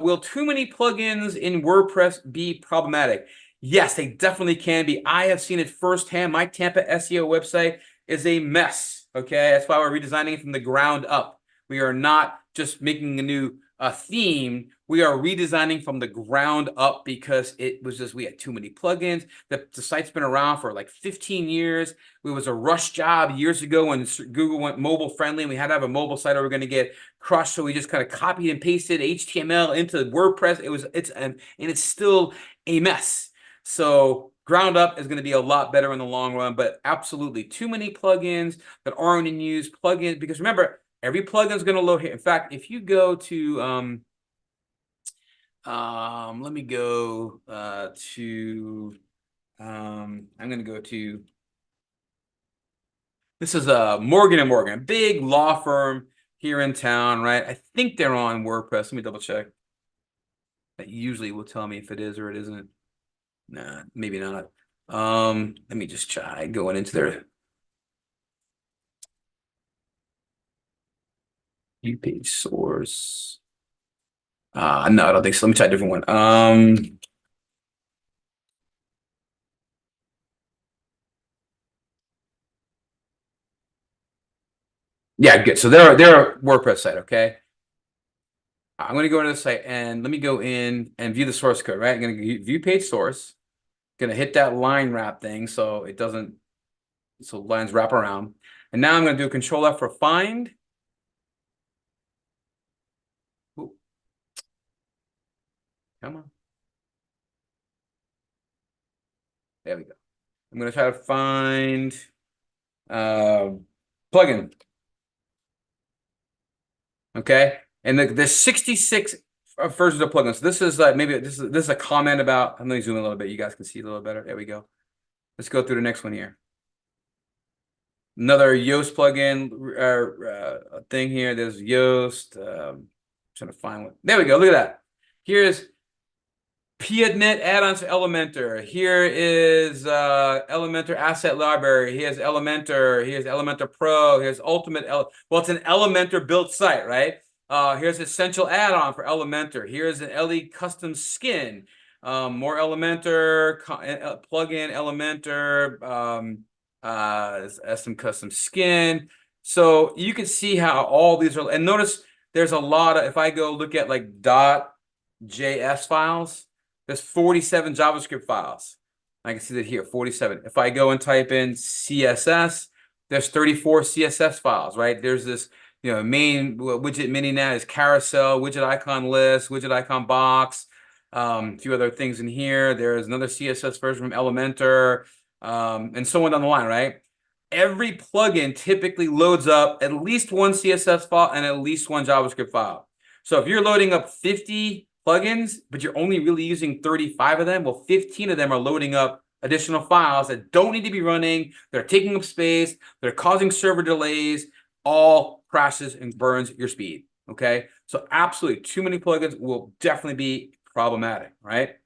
will too many plugins in WordPress be problematic? Yes, they definitely can be. I have seen it firsthand. My Tampa SEO website is a mess. Okay, that's why we're redesigning it from the ground up. We are not just making a new theme. We are redesigning from the ground up because it was just we had too many plugins. The site's been around for like 15 years. It was a rush job years ago when Google went mobile friendly, and we had to have a mobile site or we're going to get crushed. So we just kind of copied and pasted HTML into WordPress. It's still a mess. So ground up is going to be a lot better in the long run, but absolutely too many plugins that aren't in use. Plugins, because remember, every plugin is going to load here. In fact, if you go to let me go to I'm going to go to, this is Morgan & Morgan, a big law firm here in town, right? I think they're on WordPress. Let me double check. That usually will tell me if it is or it isn't. Nah, maybe not. Let me just try going into their view page source. No, I don't think so. Let me try a different one. Yeah, good. So they're a WordPress site, okay? I'm going to go into the site and let me go in and view the source code, right? I'm going to view page source. Going to hit that line wrap thing so it doesn't, so lines wrap around. And now I'm going to do Control F for find. Ooh. Come on. There we go. I'm going to try to find plugin. Okay. And there's 66 versions of plugins. So this is maybe this is a comment about, let me zoom in a little bit. You guys can see a little better. There we go. Let's go through the next one here. Another Yoast plugin thing here. There's Yoast. Trying to find one. There we go. Look at that. Here's PAdmit add-ons for Elementor. Here is Elementor Asset Library. Here's Elementor. Here's Elementor Pro. Here's Ultimate. Well, it's an Elementor built site, right? Here's Essential add-on for Elementor. Here's an LE custom skin. More Elementor plugin. Elementor. Some custom skin. So you can see how all these are. And notice there's a lot of. If I go look at like .js files. There's 47 JavaScript files. I can see that here, 47. If I go and type in CSS, there's 34 CSS files, right? There's this, main widget mini nav is carousel, widget icon list, widget icon box, a few other things in here. There's another CSS version from Elementor, and so on down the line, right? Every plugin typically loads up at least one CSS file and at least one JavaScript file. So if you're loading up 50 plugins, but you're only really using 35 of them, well, 15 of them are loading up additional files that don't need to be running. They're taking up space. They're causing server delays. All crashes and burns your speed, okay? So absolutely, too many plugins will definitely be problematic, right?